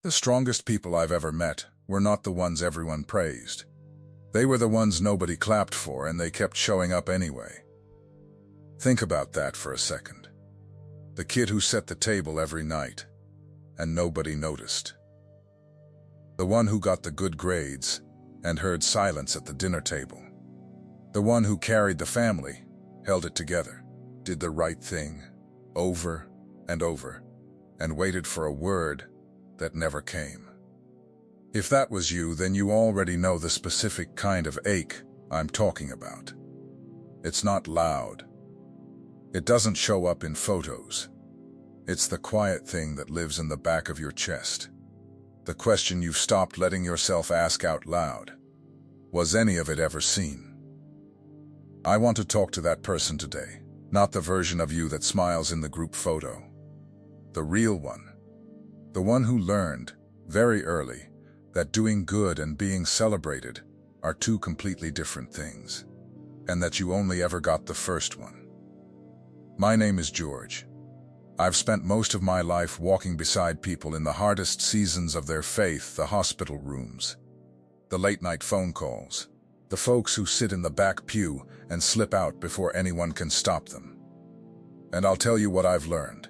The strongest people I've ever met were not the ones everyone praised. They were the ones nobody clapped for, and they kept showing up anyway. Think about that for a second. The kid who set the table every night, and nobody noticed. The one who got the good grades and heard silence at the dinner table. The one who carried the family, held it together, did the right thing over and over, and waited for a word that never came. If that was you, then you already know the specific kind of ache I'm talking about. It's not loud. It doesn't show up in photos. It's the quiet thing that lives in the back of your chest. The question you've stopped letting yourself ask out loud. Was any of it ever seen? I want to talk to that person today, not the version of you that smiles in the group photo. The real one. The one who learned, very early, that doing good and being celebrated are two completely different things, and that you only ever got the first one. My name is George. I've spent most of my life walking beside people in the hardest seasons of their faith, the hospital rooms, the late-night phone calls, the folks who sit in the back pew and slip out before anyone can stop them. And I'll tell you what I've learned.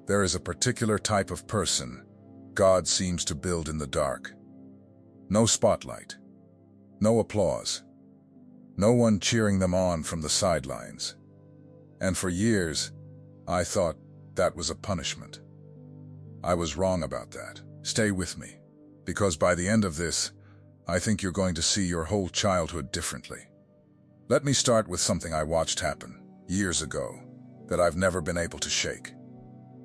There is a particular type of person God seems to build in the dark. No spotlight, no applause, no one cheering them on from the sidelines. And for years, I thought that was a punishment. I was wrong about that. Stay with me, because by the end of this, I think you're going to see your whole childhood differently. Let me start with something I watched happen years ago that I've never been able to shake.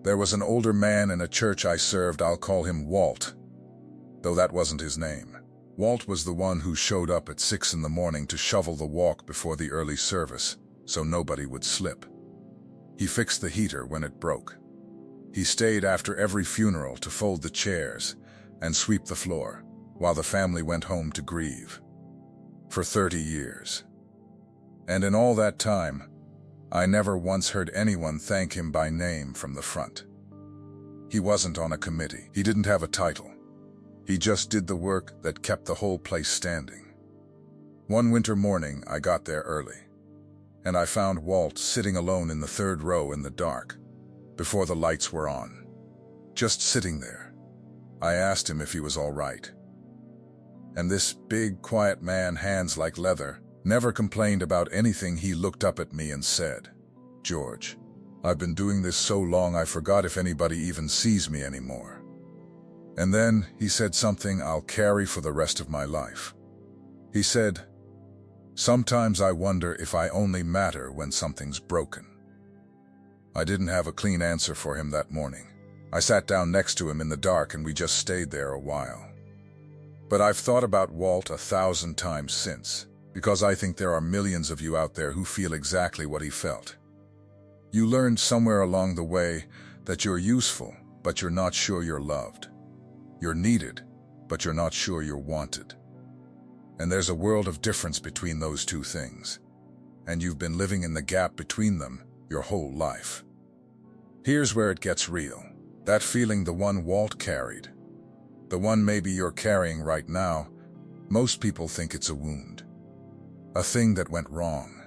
There was an older man in a church I served. I'll call him Walt, though that wasn't his name. Walt was the one who showed up at 6 in the morning to shovel the walk before the early service, so nobody would slip. He fixed the heater when it broke. He stayed after every funeral to fold the chairs and sweep the floor, while the family went home to grieve. For 30 years. And in all that time, I never once heard anyone thank him by name from the front. He wasn't on a committee. He didn't have a title. He just did the work that kept the whole place standing. One winter morning, I got there early, and I found Walt sitting alone in the third row in the dark, before the lights were on. Just sitting there. I asked him if he was all right. And this big, quiet man, hands like leather, never complained about anything. He looked up at me and said, "George, I've been doing this so long I forgot if anybody even sees me anymore." And then he said something I'll carry for the rest of my life. He said, "Sometimes I wonder if I only matter when something's broken." I didn't have a clean answer for him that morning. I sat down next to him in the dark and we just stayed there a while. But I've thought about Walt 1,000 times since, because I think there are millions of you out there who feel exactly what he felt. You learned somewhere along the way that you're useful, but you're not sure you're loved. You're needed, but you're not sure you're wanted. And there's a world of difference between those two things. And you've been living in the gap between them your whole life. Here's where it gets real. That feeling, the one Walt carried, the one maybe you're carrying right now, most people think it's a wound. A thing that went wrong.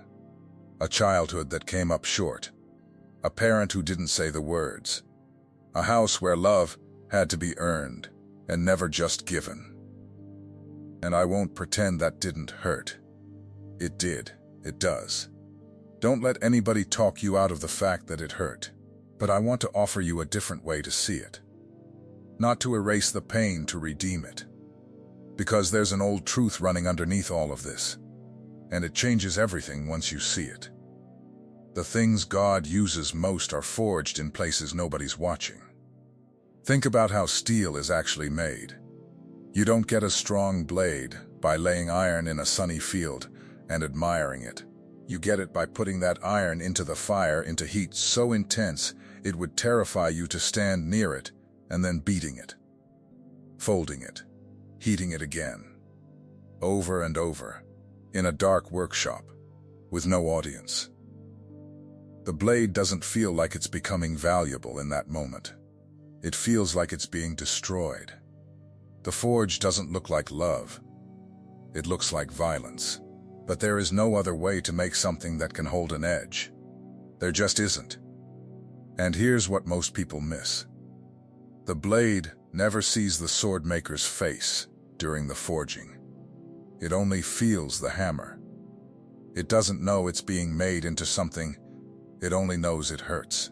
A childhood that came up short. A parent who didn't say the words. A house where love had to be earned and never just given. And I won't pretend that didn't hurt. It did. It does. Don't let anybody talk you out of the fact that it hurt. But I want to offer you a different way to see it. Not to erase the pain, to redeem it. Because there's an old truth running underneath all of this. And it changes everything once you see it. The things God uses most are forged in places nobody's watching. Think about how steel is actually made. You don't get a strong blade by laying iron in a sunny field and admiring it. You get it by putting that iron into the fire, into heat so intense it would terrify you to stand near it, and then beating it, folding it, heating it again, over and over, in a dark workshop, with no audience. The blade doesn't feel like it's becoming valuable in that moment. It feels like it's being destroyed. The forge doesn't look like love. It looks like violence. But there is no other way to make something that can hold an edge. There just isn't. And here's what most people miss. The blade never sees the sword maker's face during the forging. It only feels the hammer. It doesn't know it's being made into something. It only knows it hurts.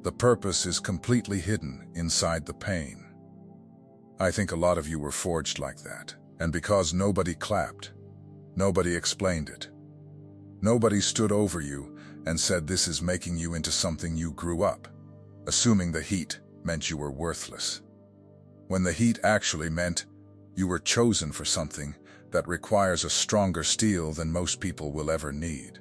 The purpose is completely hidden inside the pain. I think a lot of you were forged like that. And because nobody clapped, nobody explained it. Nobody stood over you and said this is making you into something you grew up, assuming the heat meant you were worthless. When the heat actually meant you were chosen for something that requires a stronger steel than most people will ever need.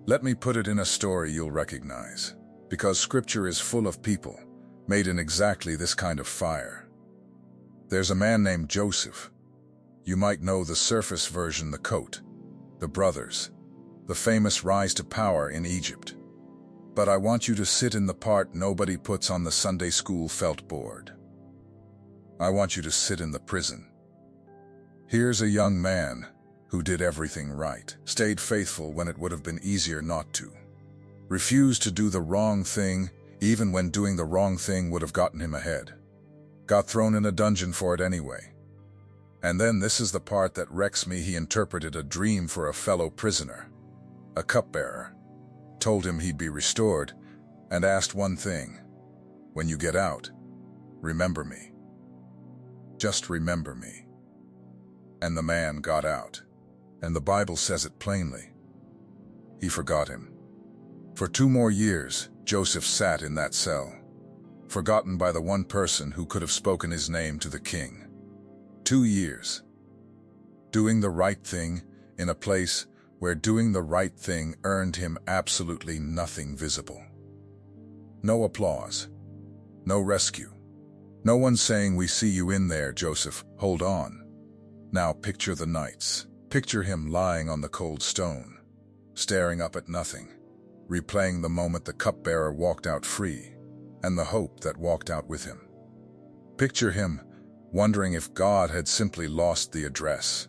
Let me put it in a story you'll recognize, because Scripture is full of people made in exactly this kind of fire. There's a man named Joseph. You might know the surface version, the coat, the brothers, the famous rise to power in Egypt. But I want you to sit in the part nobody puts on the Sunday school felt board. I want you to sit in the prison. Here's a young man who did everything right, stayed faithful when it would have been easier not to, refused to do the wrong thing even when doing the wrong thing would have gotten him ahead, got thrown in a dungeon for it anyway. And then this is the part that wrecks me. He interpreted a dream for a fellow prisoner, a cupbearer, told him he'd be restored, and asked one thing: when you get out, remember me. Just remember me. And the man got out, and the Bible says it plainly. He forgot him. For 2 more years, Joseph sat in that cell, forgotten by the one person who could have spoken his name to the king. 2 years. Doing the right thing in a place where doing the right thing earned him absolutely nothing visible. No applause. No rescue. No one saying, "We see you in there, Joseph, hold on." Now picture the nights. Picture him lying on the cold stone, staring up at nothing, replaying the moment the cupbearer walked out free, and the hope that walked out with him. Picture him wondering if God had simply lost the address.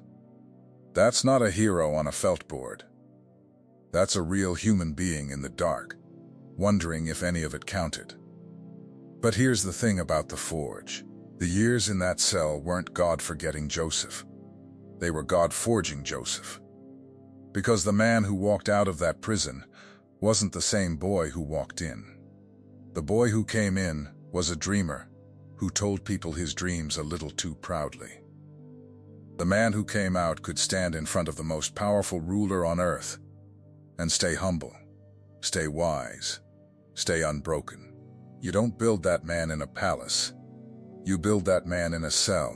That's not a hero on a felt board. That's a real human being in the dark, wondering if any of it counted. But here's the thing about the forge. The years in that cell weren't God forgetting Joseph. They were God forging Joseph. Because the man who walked out of that prison wasn't the same boy who walked in. The boy who came in was a dreamer who told people his dreams a little too proudly. The man who came out could stand in front of the most powerful ruler on earth and stay humble, stay wise, stay unbroken. You don't build that man in a palace. You build that man in a cell,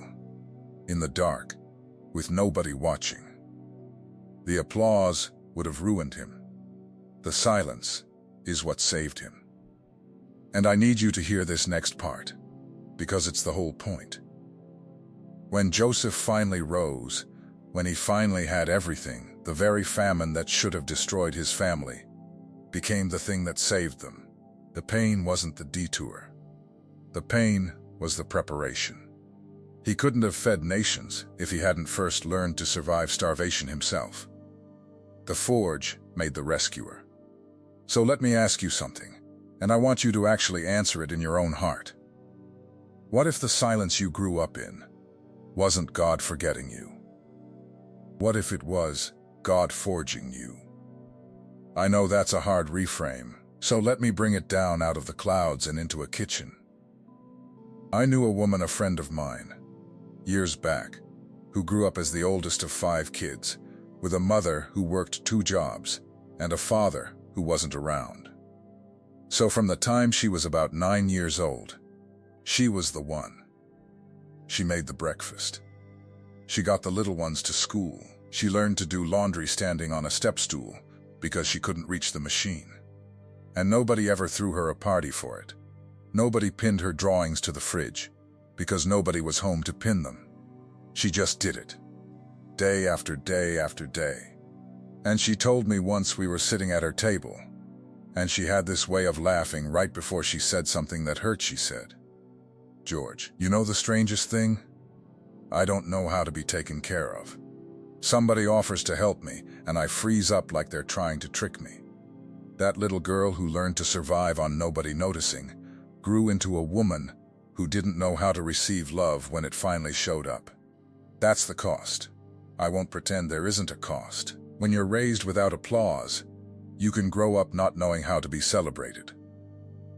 in the dark, with nobody watching. The applause would have ruined him. The silence is what saved him. And I need you to hear this next part, because it's the whole point. When Joseph finally rose, when he finally had everything, the very famine that should have destroyed his family became the thing that saved them. The pain wasn't the detour. The pain was the preparation. He couldn't have fed nations if he hadn't first learned to survive starvation himself. The forge made the rescuer. So let me ask you something, and I want you to actually answer it in your own heart. What if the silence you grew up in wasn't God forgetting you? What if it was God forging you? I know that's a hard reframe, so let me bring it down out of the clouds and into a kitchen. I knew a woman, a friend of mine, years back, who grew up as the oldest of 5 kids, with a mother who worked 2 jobs and a father who wasn't around. So from the time she was about 9 years old, she was the one. She made the breakfast. She got the little ones to school. She learned to do laundry standing on a step stool because she couldn't reach the machine. And nobody ever threw her a party for it. Nobody pinned her drawings to the fridge because nobody was home to pin them. She just did it, day after day after day. And she told me once we were sitting at her table, and she had this way of laughing right before she said something that hurt. She said, George, you know the strangest thing? I don't know how to be taken care of. Somebody offers to help me, and I freeze up like they're trying to trick me. That little girl who learned to survive on nobody noticing grew into a woman who didn't know how to receive love when it finally showed up. That's the cost. I won't pretend there isn't a cost. When you're raised without applause, you can grow up not knowing how to be celebrated.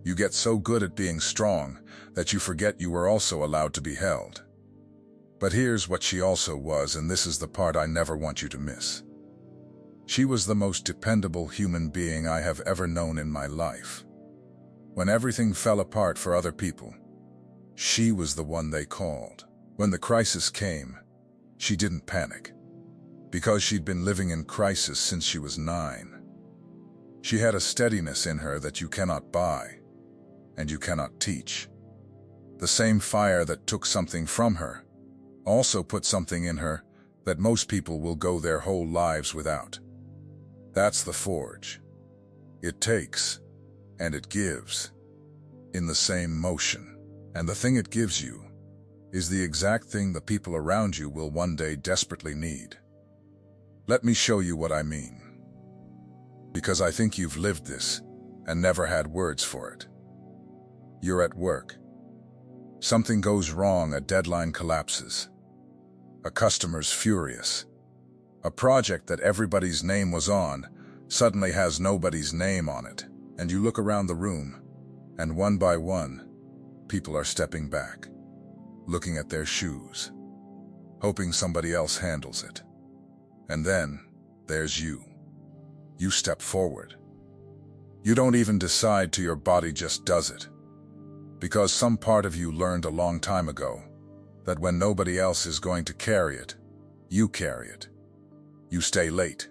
You get so good at being strong that you forget you were also allowed to be held. But here's what she also was, and this is the part I never want you to miss. She was the most dependable human being I have ever known in my life. When everything fell apart for other people, she was the one they called. When the crisis came, she didn't panic, because she'd been living in crisis since she was 9. She had a steadiness in her that you cannot buy, and you cannot teach. The same fire that took something from her also put something in her that most people will go their whole lives without. That's the forge. It takes, and it gives, in the same motion. And the thing it gives you is the exact thing the people around you will one day desperately need. Let me show you what I mean. Because I think you've lived this and never had words for it. You're at work. Something goes wrong, a deadline collapses. A customer's furious. A project that everybody's name was on suddenly has nobody's name on it, and you look around the room, and one by one, people are stepping back, looking at their shoes, hoping somebody else handles it. And then, there's you. You step forward. You don't even decide to, your body just does it. Because some part of you learned a long time ago that when nobody else is going to carry it, you carry it. You stay late.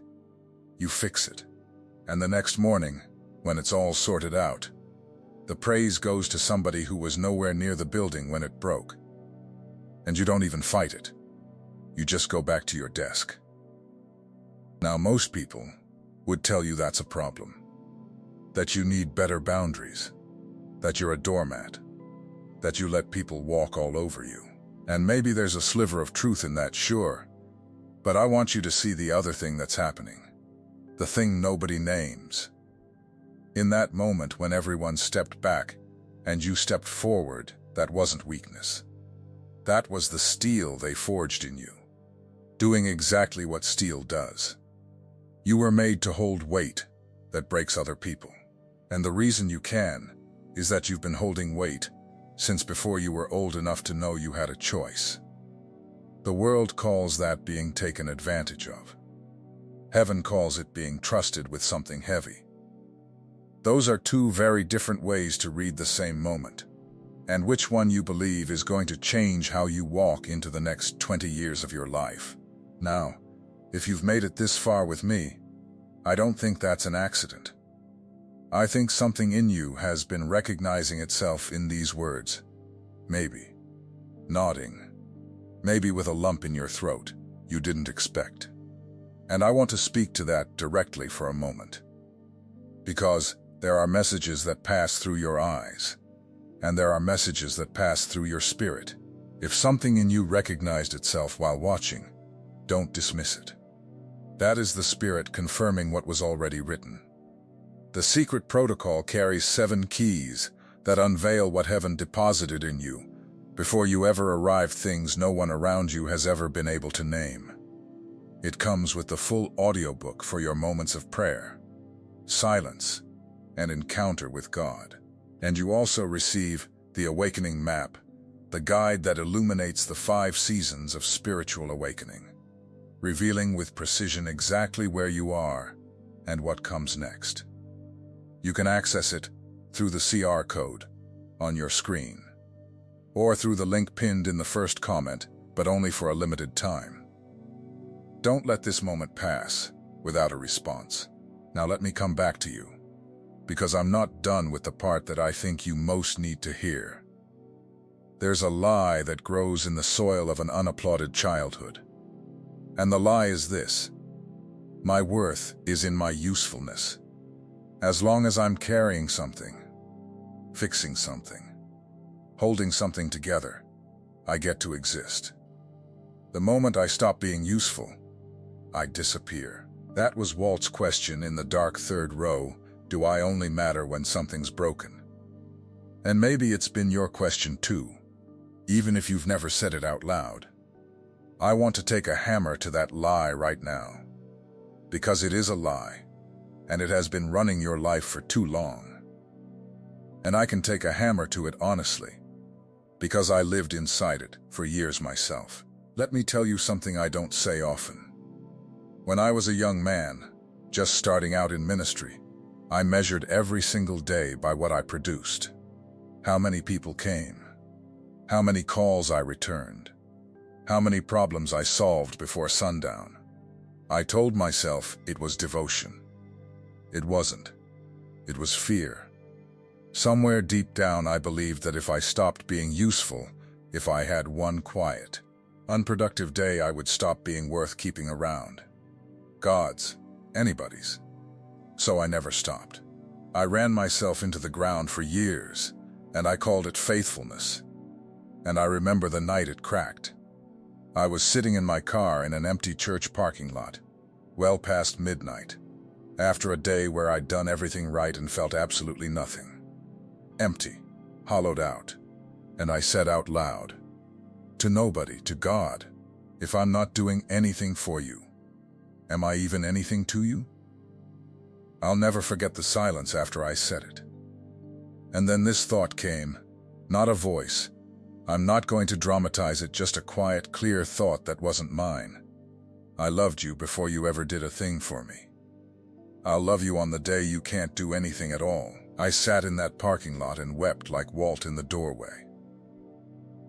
You fix it. And the next morning, when it's all sorted out, the praise goes to somebody who was nowhere near the building when it broke. And you don't even fight it. You just go back to your desk. Now, most people would tell you that's a problem. That you need better boundaries. That you're a doormat. That you let people walk all over you. And maybe there's a sliver of truth in that, sure. But I want you to see the other thing that's happening. The thing nobody names. In that moment when everyone stepped back and you stepped forward, that wasn't weakness. That was the steel they forged in you. Doing exactly what steel does. You were made to hold weight that breaks other people. And the reason you can is that you've been holding weight since before you were old enough to know you had a choice. The world calls that being taken advantage of. Heaven calls it being trusted with something heavy. Those are two very different ways to read the same moment. And which one you believe is going to change how you walk into the next 20 years of your life. Now, if you've made it this far with me, I don't think that's an accident. I think something in you has been recognizing itself in these words. Maybe. Nodding. Maybe with a lump in your throat you didn't expect. And I want to speak to that directly for a moment. Because there are messages that pass through your eyes, and there are messages that pass through your spirit. If something in you recognized itself while watching, don't dismiss it. That is the Spirit confirming what was already written. The secret protocol carries 7 keys that unveil what heaven deposited in you before you ever arrive, things no one around you has ever been able to name. It comes with the full audiobook for your moments of prayer, silence, and encounter with God. And you also receive the Awakening Map, the guide that illuminates the 5 seasons of spiritual awakening, revealing with precision exactly where you are and what comes next. You can access it through the QR code on your screen, or through the link pinned in the first comment, but only for a limited time. Don't let this moment pass without a response. Now let me come back to you, because I'm not done with the part that I think you most need to hear. There's a lie that grows in the soil of an unapplauded childhood. And the lie is this: my worth is in my usefulness. As long as I'm carrying something, fixing something, holding something together. I get to exist. The moment I stop being useful, I disappear. That was Walt's question in the dark third row. Do I only matter when something's broken? And maybe it's been your question too, even if you've never said it out loud. I want to take a hammer to that lie right now, because it is a lie, and it has been running your life for too long. And I can take a hammer to it honestly, because I lived inside it for years myself. Let me tell you something I don't say often. When I was a young man, just starting out in ministry, I measured every single day by what I produced. How many people came? How many calls I returned? How many problems I solved before sundown? I told myself it was devotion. It wasn't. It was fear. Somewhere deep down I believed that if I stopped being useful, if I had one quiet, unproductive day, I would stop being worth keeping around. God's, anybody's. So I never stopped. I ran myself into the ground for years, and I called it faithfulness. And I remember the night it cracked. I was sitting in my car in an empty church parking lot, well past midnight, after a day where I'd done everything right and felt absolutely nothing. Empty, hollowed out. And I said out loud, to nobody, to God, if I'm not doing anything for you, am I even anything to you? I'll never forget the silence after I said it. And then this thought came, not a voice. I'm not going to dramatize it, just a quiet, clear thought that wasn't mine. I loved you before you ever did a thing for me. I'll love you on the day you can't do anything at all. I sat in that parking lot and wept like Walt in the doorway.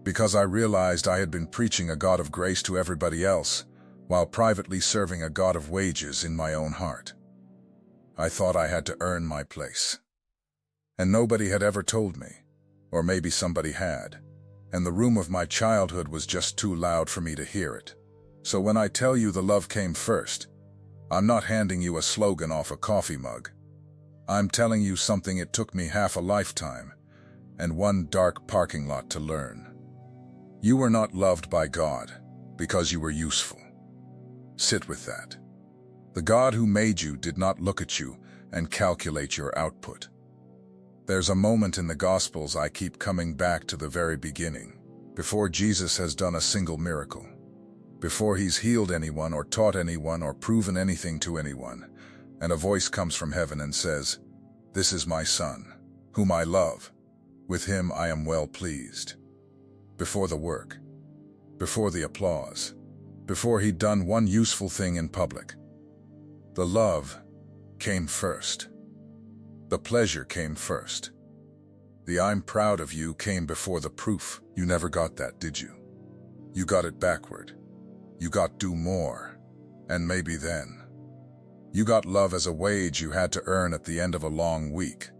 Because I realized I had been preaching a God of grace to everybody else, while privately serving a God of wages in my own heart. I thought I had to earn my place. And nobody had ever told me, or maybe somebody had, and the room of my childhood was just too loud for me to hear it. So when I tell you the love came first, I'm not handing you a slogan off a coffee mug. I'm telling you something it took me half a lifetime and one dark parking lot to learn. You were not loved by God because you were useful. Sit with that. The God who made you did not look at you and calculate your output. There's a moment in the Gospels I keep coming back to, the very beginning, before Jesus has done a single miracle, before he's healed anyone or taught anyone or proven anything to anyone, and a voice comes from heaven and says, "This is my Son, whom I love. With him I am well pleased." Before the work, before the applause, before he'd done one useful thing in public, the love came first. The pleasure came first. The "I'm proud of you" came before the proof. You never got that, did you? You got it backward. You got do more, and maybe then. You got love as a wage you had to earn at the end of a long week,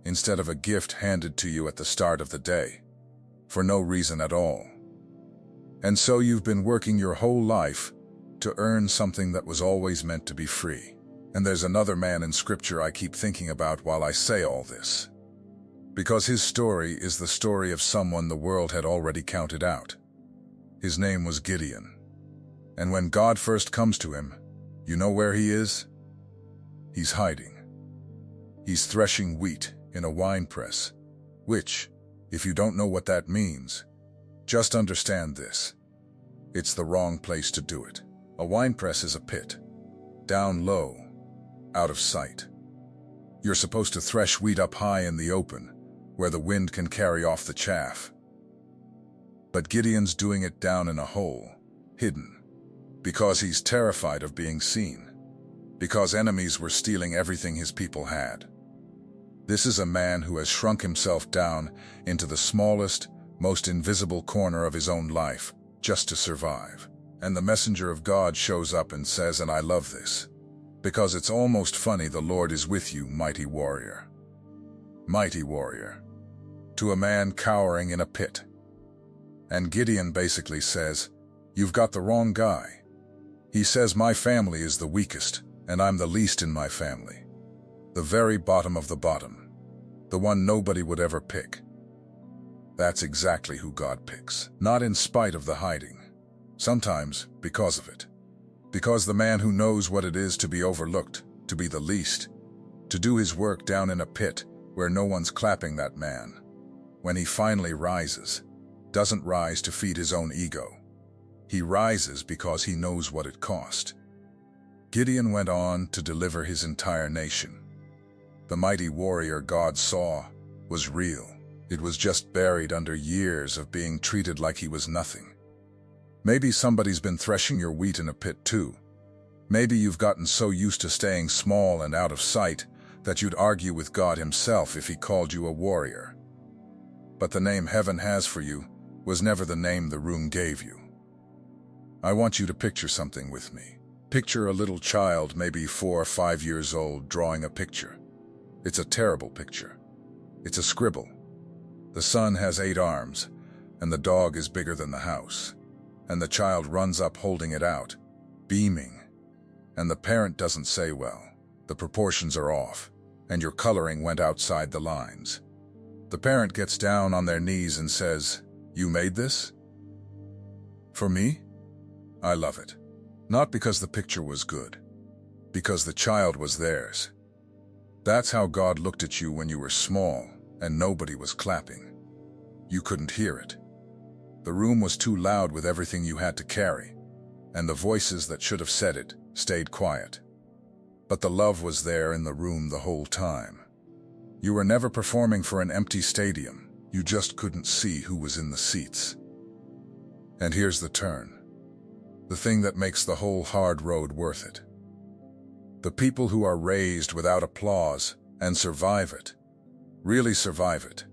instead of a gift handed to you at the start of the day, for no reason at all. And so you've been working your whole life to earn something that was always meant to be free. And there's another man in Scripture I keep thinking about while I say all this, because his story is the story of someone the world had already counted out. His name was Gideon. And when God first comes to him, you know where he is? He's hiding. He's threshing wheat in a winepress, which, if you don't know what that means, just understand this. It's the wrong place to do it. A winepress is a pit, down low, out of sight. You're supposed to thresh wheat up high in the open, where the wind can carry off the chaff. But Gideon's doing it down in a hole, hidden, because he's terrified of being seen, because enemies were stealing everything his people had. This is a man who has shrunk himself down into the smallest, most invisible corner of his own life, just to survive. And the messenger of God shows up and says, and I love this, because it's almost funny, "The Lord is with you, mighty warrior." Mighty warrior. To a man cowering in a pit. And Gideon basically says, "You've got the wrong guy." He says, "My family is the weakest, and I'm the least in my family. The very bottom of the bottom. The one nobody would ever pick." That's exactly who God picks. Not in spite of the hiding. Sometimes because of it. Because the man who knows what it is to be overlooked, to be the least, to do his work down in a pit where no one's clapping that man, when he finally rises, doesn't rise to feed his own ego. He rises because he knows what it cost. Gideon went on to deliver his entire nation. The mighty warrior God saw was real. It was just buried under years of being treated like he was nothing. Maybe somebody's been threshing your wheat in a pit too. Maybe you've gotten so used to staying small and out of sight that you'd argue with God himself if he called you a warrior. But the name heaven has for you was never the name the room gave you. I want you to picture something with me. Picture a little child, maybe 4 or 5 years old, drawing a picture. It's a terrible picture. It's a scribble. The sun has 8 arms, and the dog is bigger than the house. And the child runs up holding it out, beaming. And the parent doesn't say, well, the proportions are off, and your coloring went outside the lines. The parent gets down on their knees and says, "You made this?" For me, I love it. Not because the picture was good, because the child was theirs. That's how God looked at you when you were small and nobody was clapping. You couldn't hear it. The room was too loud with everything you had to carry, and the voices that should have said it stayed quiet. But the love was there in the room the whole time. You were never performing for an empty stadium. You just couldn't see who was in the seats. And here's the turn. The thing that makes the whole hard road worth it. The people who are raised without applause and survive it, really survive it.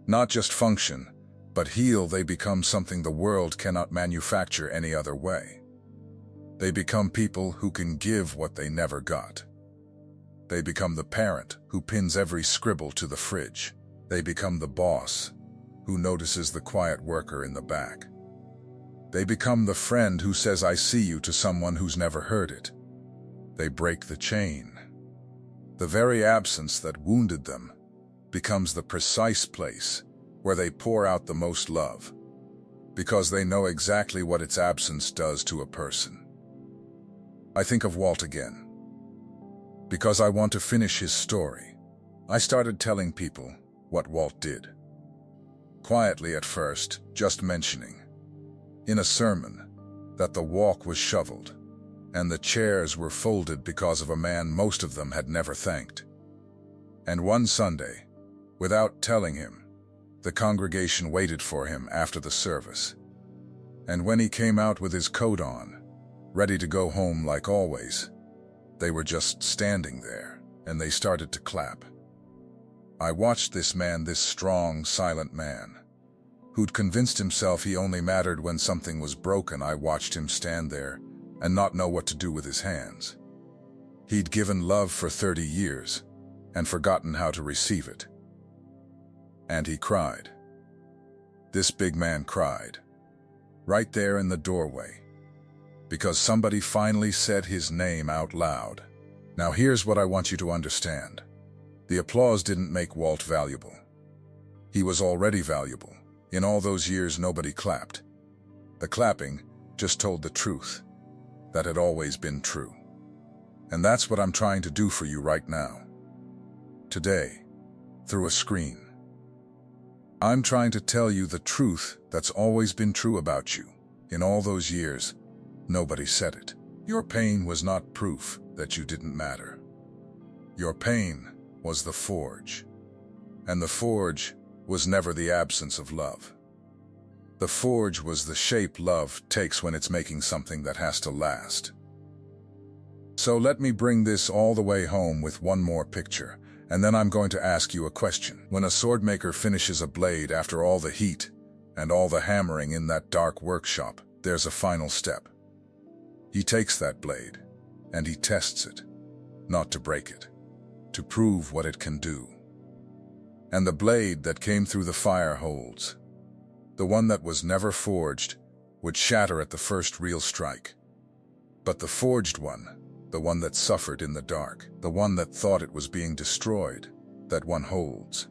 Not just function, but heal. They become something the world cannot manufacture any other way. They become people who can give what they never got. They become the parent who pins every scribble to the fridge. They become the boss who notices the quiet worker in the back. They become the friend who says, "I see you," to someone who's never heard it. They break the chain. The very absence that wounded them becomes the precise place where they pour out the most love, because they know exactly what its absence does to a person. I think of Walt again, because I want to finish his story. I started telling people what Walt did. Quietly at first, just mentioning, in a sermon, that the walk was shoveled, and the chairs were folded because of a man most of them had never thanked. And one Sunday, without telling him, the congregation waited for him after the service. And when he came out with his coat on, ready to go home like always, they were just standing there, and they started to clap. I watched this man, this strong, silent man, who'd convinced himself he only mattered when something was broken. I watched him stand there and not know what to do with his hands. He'd given love for 30 years and forgotten how to receive it. And he cried. This big man cried, right there in the doorway, because somebody finally said his name out loud. Now here's what I want you to understand. The applause didn't make Walt valuable. He was already valuable. In all those years, nobody clapped. The clapping just told the truth, that had always been true. And that's what I'm trying to do for you right now. Today, through a screen. I'm trying to tell you the truth that's always been true about you. In all those years, nobody said it. Your pain was not proof that you didn't matter. Your pain was the forge. And the forge was never the absence of love. The forge was the shape love takes when it's making something that has to last. So let me bring this all the way home with one more picture, and then I'm going to ask you a question. When a swordmaker finishes a blade after all the heat and all the hammering in that dark workshop, there's a final step. He takes that blade and he tests it, not to break it, to prove what it can do. And the blade that came through the fire holds. The one that was never forged would shatter at the first real strike. But the forged one, the one that suffered in the dark, the one that thought it was being destroyed, that one holds.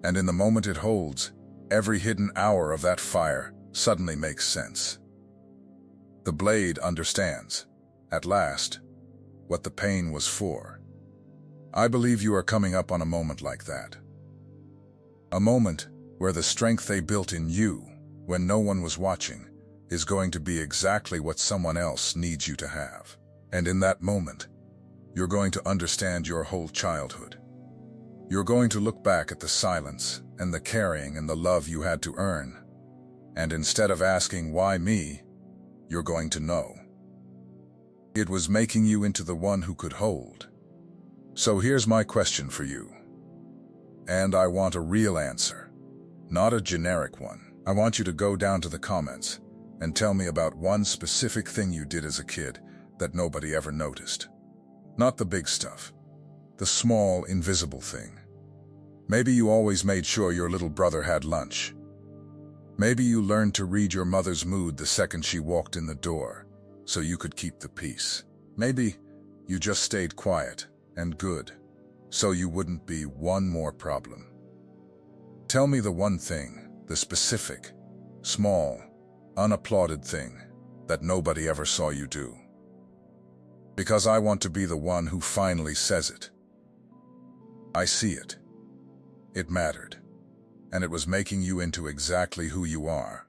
And in the moment it holds, Every hidden hour of that fire suddenly makes sense. The blade understands, at last, what the pain was for. I believe you are coming up on a moment like that. A moment where the strength they built in you, when no one was watching, is going to be exactly what someone else needs you to have. And in that moment, you're going to understand your whole childhood. You're going to look back at the silence and the caring and the love you had to earn. And instead of asking, why me, you're going to know. It was making you into the one who could hold. So here's my question for you. And I want a real answer, not a generic one. I want you to go down to the comments and tell me about one specific thing you did as a kid that nobody ever noticed. Not the big stuff, the small, invisible thing. Maybe you always made sure your little brother had lunch. Maybe you learned to read your mother's mood the second she walked in the door, so you could keep the peace. Maybe you just stayed quiet and good, so you wouldn't be one more problem. Tell me the one thing, the specific, small, unapplauded thing that nobody ever saw you do. Because I want to be the one who finally says it. I see it. It mattered, and it was making you into exactly who you are.